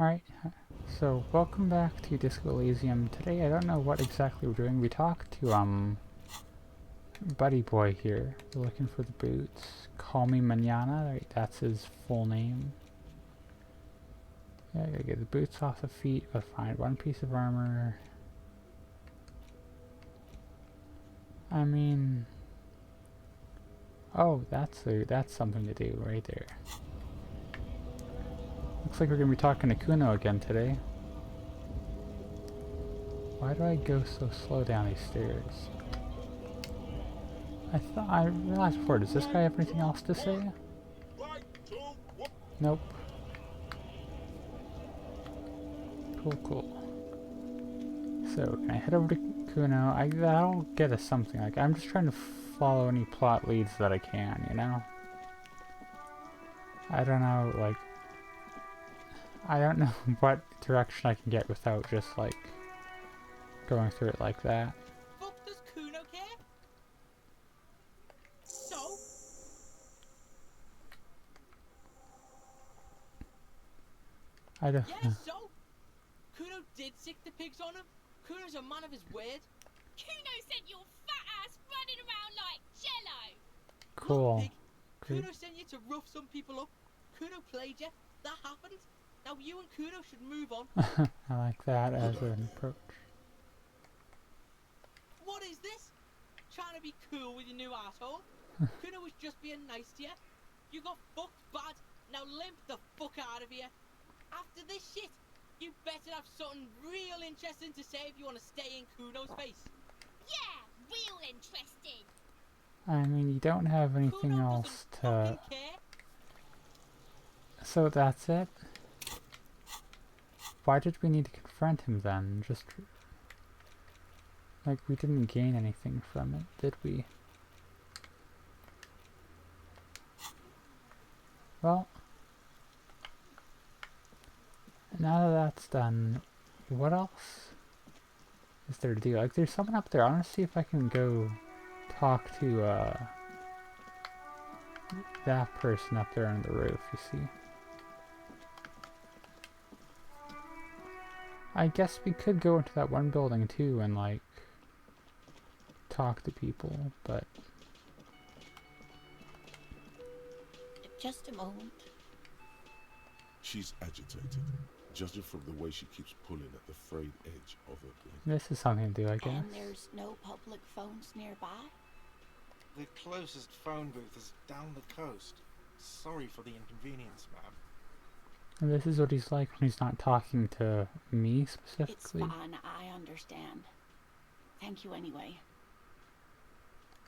Alright, so welcome back to Disco Elysium. Today I don't know what exactly we're doing. We talked to Buddy Boy here. We're looking for the boots. Call me Manana, right, that's his full name. Yeah, I gotta get the boots off the feet, but find one piece of armor. I mean, oh, that's something to do right there. Looks like we're gonna be talking to Kuno again today. Why do I go so slow down these stairs? I realized before, does this guy have anything else to say? Nope. Cool. So, can I head over to Kuno? That'll get us something. Like, I'm just trying to follow any plot leads that I can, you know? I don't know, like... I don't know what direction I can get without just, like, going through it like that. Fuck does Kuno care? So? I don't Yeah, know. so? Kuno did sick the pigs on him? Kuno's a man of his word. Kuno sent your fat ass running around like jello. Cool. Look, pig, Great. Kuno sent you to rough some people up. Kuno played you. That happened. Now you and Kuno should move on. I like that as an approach. What is this? Trying to be cool with your new asshole? Kuno was just being nice to you. You got fucked bad. Now limp the fuck out of here. After this shit, you better have something real interesting to say if you want to stay in Kuno's face. Yeah, real interesting. I mean, you don't have anything Kuno else doesn't to... fucking care. So that's it? Why did we need to confront him then? Just... like, we didn't gain anything from it, did we? Well... now that that's done, what else is there to do? Like, there's someone up there. I want to see if I can go talk to, that person up there on the roof, you see. I guess we could go into that one building too and, like, talk to people, but... Just a moment. She's agitated, judging from the way she keeps pulling at the frayed edge of her blanket. this is something to do, I guess. And there's no public phones nearby? The closest phone booth is down the coast. Sorry for the inconvenience, ma'am. And this is what he's like when he's not talking to me It's specifically. fine, I understand. Thank you anyway.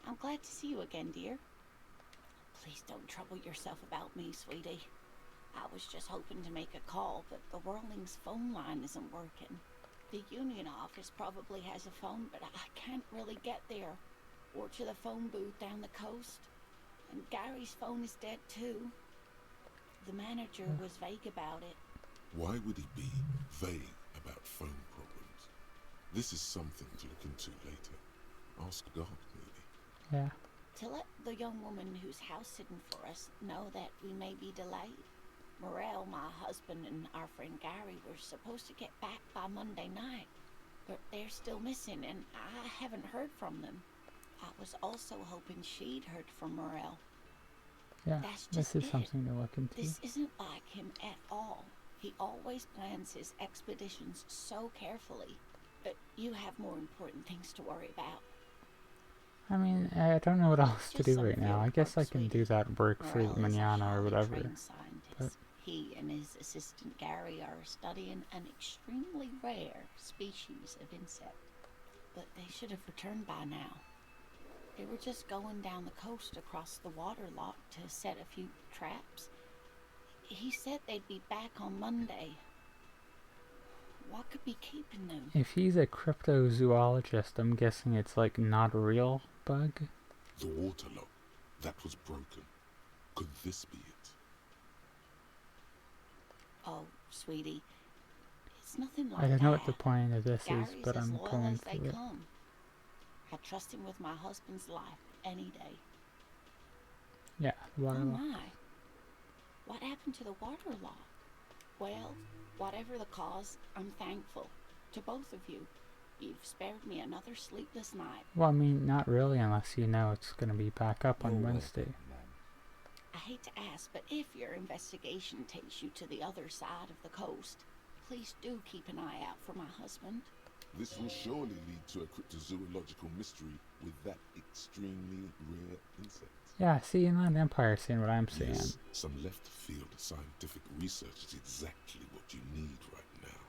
I'm glad to see you again, dear. Please don't trouble yourself about me, sweetie. I was just hoping to make a call, but the Whirling's phone line isn't working. The union office probably has a phone, but I can't really get there. Or to the phone booth down the coast. And Gary's phone is dead too. The manager was vague about it. Why would he be vague about phone problems? This is something to look into later. Ask God, maybe. Yeah. To let the young woman who's house sitting for us know that we may be delayed. Morel, my husband, and our friend Gary were supposed to get back by Monday night, but they're still missing, and I haven't heard from them. I was also hoping she'd heard from Morel. Yeah, That's this just is it. something to look into. This isn't like him at all. He always plans his expeditions so carefully, but you have more important things to worry about. I mean, I don't know what else to Just do some right now. I field guess work, I can do sweetie. that work for Morel is a Manana or highly whatever. trained scientist. He and his assistant Gary are studying an extremely rare species of insect. But they should have returned by now. They were just going down the coast across the water lot to set a few traps. He said they'd be back on Monday. What could be keeping them? If he's a cryptozoologist, I'm guessing it's like not a real bug. The water lock, that was broken. Could this be it? Oh, sweetie, it's nothing like I don't know what the that. point of this is, Gary's but as I'm loyal going as they through it. come. I trust him with my husband's life any day. Yeah, the Oh water lock. my. What happened to the water lock? Well, Whatever the cause, I'm thankful. To both of you. You've spared me another sleepless night. Well, I mean, not really, unless you know it's gonna be back up on You're Wednesday. welcome, ma'am. I hate to ask, but if your investigation takes you to the other side of the coast, please do keep an eye out for my husband. This will surely lead to a cryptozoological mystery with that extremely rare insect. Yeah, see, Inland Empire saying what I'm saying. Yes, some left-field scientific research is exactly what you need right now.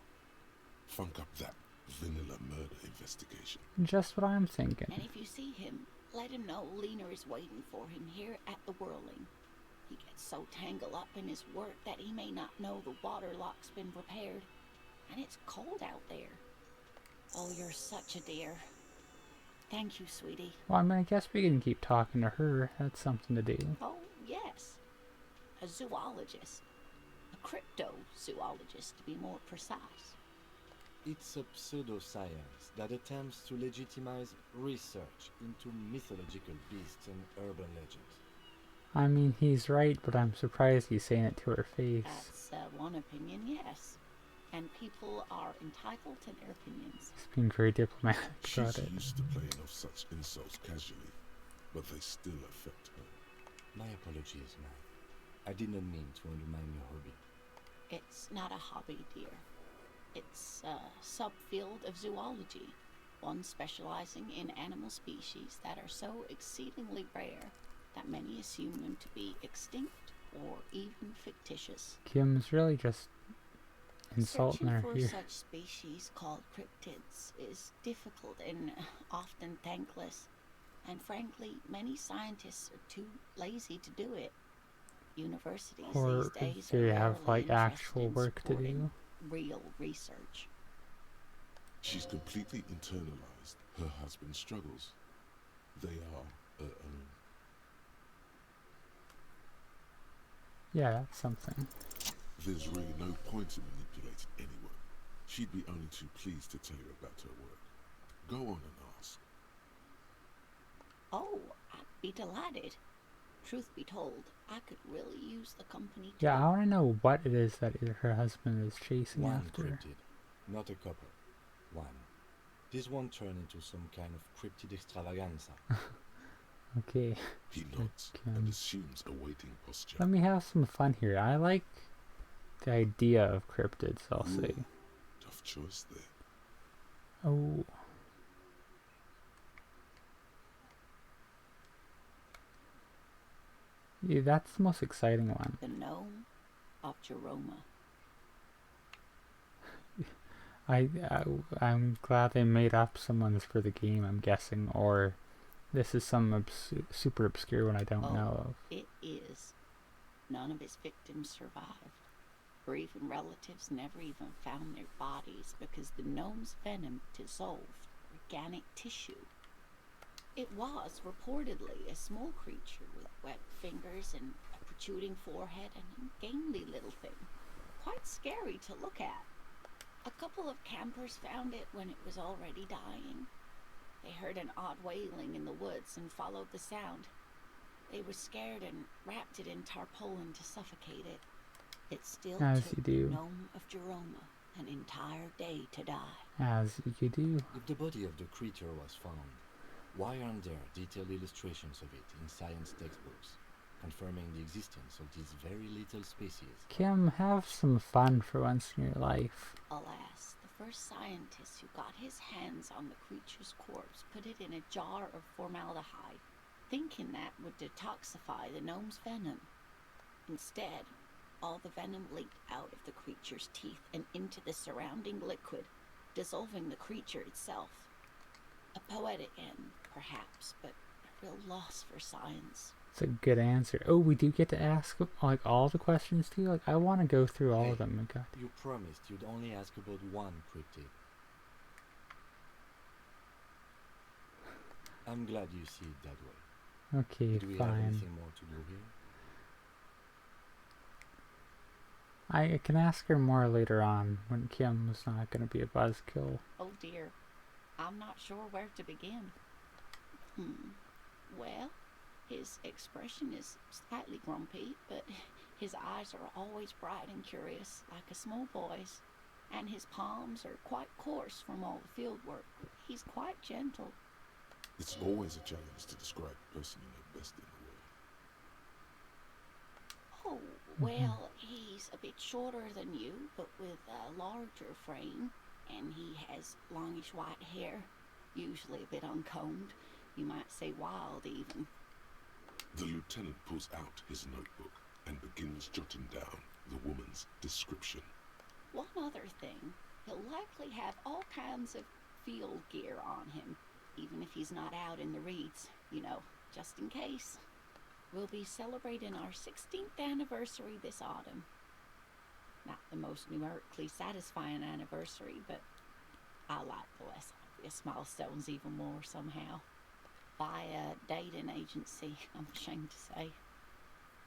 Funk up that vanilla murder investigation. Just what I'm thinking. And if you see him, let him know Lena is waiting for him here at the Whirling. He gets so tangled up in his work that he may not know the water lock's been repaired. And it's cold out there. Oh, you're such a dear. Thank you, sweetie. Well, I mean, I guess we can keep talking to her. That's something to do. Oh, yes. A zoologist. A cryptozoologist, to be more precise. It's a pseudoscience that attempts to legitimize research into mythological beasts and urban legends. I mean, he's right, but I'm surprised he's saying it to her face. That's one opinion, yes. And people are entitled to their opinions. He's being very diplomatic She's about it. used to playing off such insults casually, but they still affect her. My apologies, ma'am. I did not mean to undermine your hobby. It's not a hobby, dear. It's a subfield of zoology, one specializing in animal species that are so exceedingly rare that many assume them to be extinct or even fictitious. Kim's really just insulting Searching her for here. such species called cryptids is difficult and often thankless, and frankly, many scientists are too lazy to do it. Universities Or these days they are have rarely like actual interested in work to supporting do. real research. She's completely internalized her husband's struggles. They are her own. Yeah, that's something. There's really no point in manipulating anyone. She'd be only too pleased to tell you about her work. Go on and ask. Oh, I'd be delighted. Truth be told, I could really use the company too. Yeah, I want to know what it is that her husband is chasing One after. cryptid, not a couple. One. This won't turn into some kind of cryptid extravaganza. Okay, He nods Okay. and assumes a waiting posture. let me have some fun here. I like the idea of cryptids, I'll say. Ooh, tough choice there. Oh. Yeah, that's the most exciting one. The gnome of Jeroma. I'm glad they made up some ones for the game, I'm guessing, or this is some super obscure one I don't know of. It is. None of his victims survived. Bereaved relatives never even found their bodies because the gnome's venom dissolved organic tissue. It was reportedly a small creature with webbed fingers and a protruding forehead and a gangly little thing. Quite scary to look at. A couple of campers found it when it was already dying. They heard an odd wailing in the woods and followed the sound. They were scared and wrapped it in tarpaulin to suffocate it. It still As took you the do. gnome of Jeroma an entire day to die. As you do. If the body of the creature was found, why aren't there detailed illustrations of it in science textbooks, confirming the existence of these very little species? Kim, have some fun for once in your life. Alas, the first scientist who got his hands on the creature's corpse put it in a jar of formaldehyde, thinking that would detoxify the gnome's venom. Instead, all the venom leaked out of the creature's teeth and into the surrounding liquid, dissolving the creature itself. A poetic end, perhaps, but a real loss for science. It's a good answer. Oh, we do get to ask like all the questions too. Like I want to go through all of them. God. You promised you'd only ask about one cryptid. I'm glad you see it that way. Okay, Do we have fine. anything more to do here? I can ask her more later on when Kim's not going to be a buzzkill. Oh dear, I'm not sure where to begin. Well, his expression is slightly grumpy, but His eyes are always bright and curious, like a small boy's, and his palms are quite coarse from all the field work. He's quite gentle. It's always a challenge to describe a person you know best in the world. Oh, well, he's a bit shorter than you, but with a larger frame, and he has longish white hair, usually a bit uncombed. You might say wild, even. The lieutenant pulls out his notebook and begins jotting down the woman's description. One other thing, he'll likely have all kinds of field gear on him, even if he's not out in the reeds, you know, just in case. We'll be celebrating our 16th anniversary this autumn. Not the most numerically satisfying anniversary, but I like the less obvious milestones even more somehow. By a dating agency, I'm ashamed to say.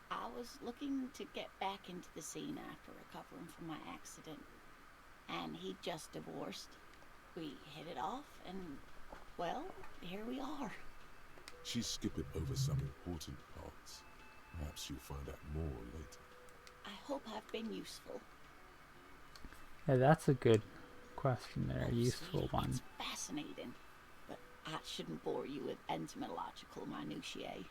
I was looking to get back into the scene after recovering from my accident, and he'd just divorced. We hit it off, and, well, here we are. She's skipping over some important parts. Perhaps you'll find out more later. I hope I've been useful. Yeah, that's a good question there, a Oh, useful sweetie, one. It's fascinating, but I shouldn't bore you with entomological minutiae.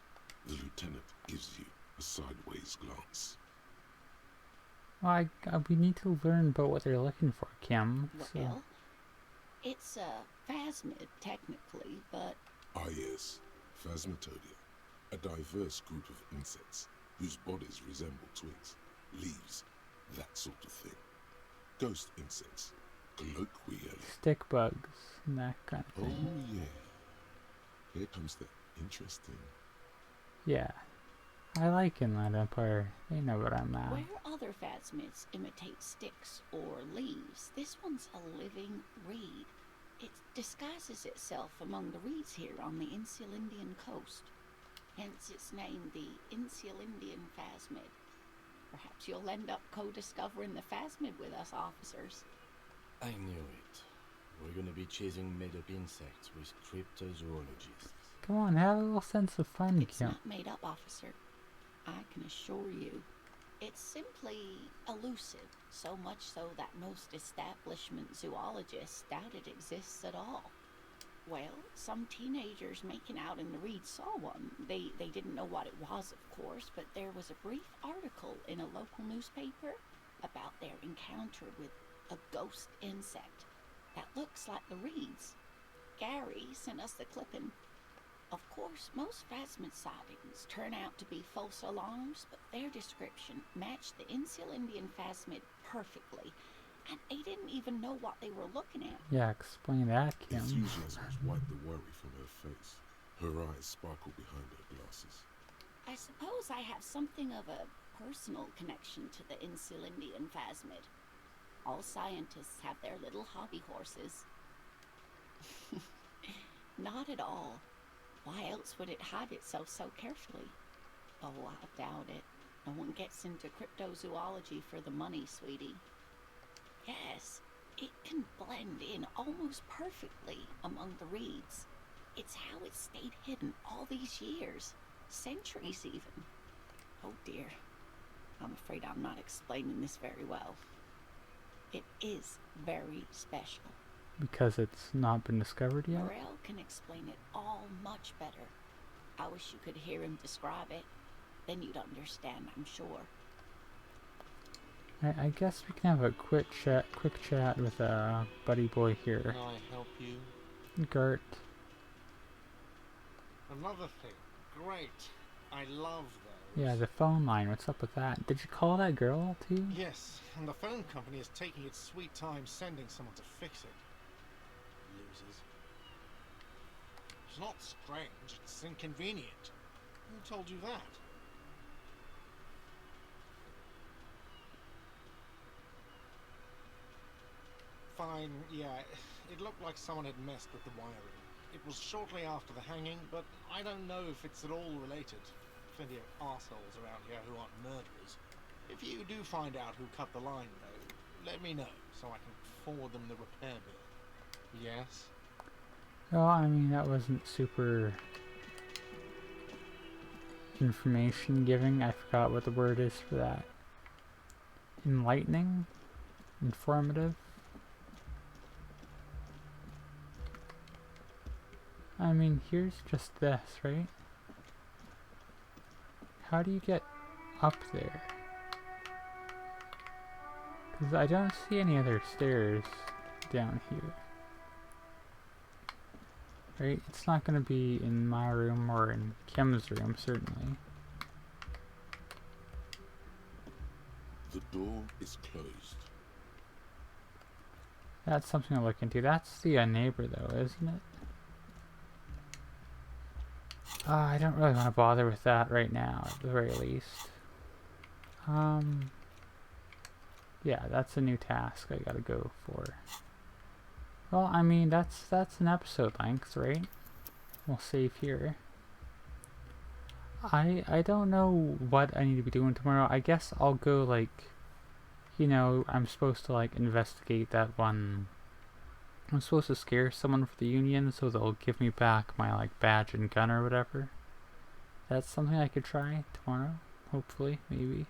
The lieutenant gives you a sideways glance. Well, we need to learn about what they're looking for, Kim. So. Well, it's a phasmid, technically, but Ah yes, Phasmatodea, a diverse group of insects whose bodies resemble twigs, leaves, that sort of thing. Ghost insects, colloquially. Stick bugs and that kind of Oh thing. yeah, here comes the interesting. Yeah. I like Inland Empire. They know what I'm at. where other phasmids imitate sticks or leaves, this one's a living reed. It disguises itself among the reeds here on the Insulindian coast. Hence its name, the Insulindian phasmid. Perhaps you'll end up co-discovering the phasmid with us officers. I knew it. We're gonna be chasing made-up insects with cryptozoologists. Come on, have a little sense of fun, It's Kim. not made up, officer. I can assure you. It's simply elusive, so much so that most establishment zoologists doubt it exists at all. Well, some teenagers making out in the reeds saw one. They didn't know what it was, of course, but there was a brief article in a local newspaper about their encounter with a ghost insect that looks like the reeds. Gary sent us the clipping. Of course, most phasmid sightings turn out to be false alarms, but their description matched the Insulindian phasmid perfectly, and they didn't even know what they were looking at. Yeah, explain that, Kim. Enthusiasms wipe the worry from her face. Her eyes sparkle behind her glasses. I suppose I have something of a personal connection to the Insulindian phasmid. All scientists have their little hobby horses. Not at all. Why else would it hide itself so carefully? Oh, I doubt it. No one gets into cryptozoology for the money, sweetie. Yes, it can blend in almost perfectly among the reeds. It's how it stayed hidden all these years, centuries even. Oh dear, I'm afraid I'm not explaining this very well. It is very special. Because it's not been discovered yet? Morel can explain it all much better. I wish you could hear him describe it. Then you'd understand, I'm sure. I guess we can have a quick chat with buddy boy here. Can I help you? Gert. Another thing. Great. I love those. Yeah, the phone line. What's up with that? Did you call that girl too? Yes, and the phone company is taking its sweet time sending someone to fix it. Losers. It's not strange, it's inconvenient. Who told you that? Fine, yeah, it looked like someone had messed with the wiring. It was shortly after the hanging, but I don't know if it's at all related. Plenty of arseholes around here who aren't murderers. If you do find out who cut the line, though, let me know, so I can forward them the repair bill. Yes? Well, I mean, that wasn't super information giving. I forgot what the word is for that. enlightening, informative. I mean, here's just this, right? How do you get up there? Because I don't see any other stairs down here. Right? It's not going to be in my room or in Kim's room, certainly. The door is closed. That's something to look into. That's the neighbor, though, isn't it? I don't really want to bother with that right now, at the very least. Yeah, that's a new task I gotta go for. Well, I mean, that's an episode length, right? We'll save here. I don't know what I need to be doing tomorrow. I guess I'll go, like, you know, I'm supposed to, like, investigate that one. I'm supposed to scare someone for the Union so they'll give me back my, like, badge and gun or whatever. That's something I could try tomorrow, hopefully, maybe.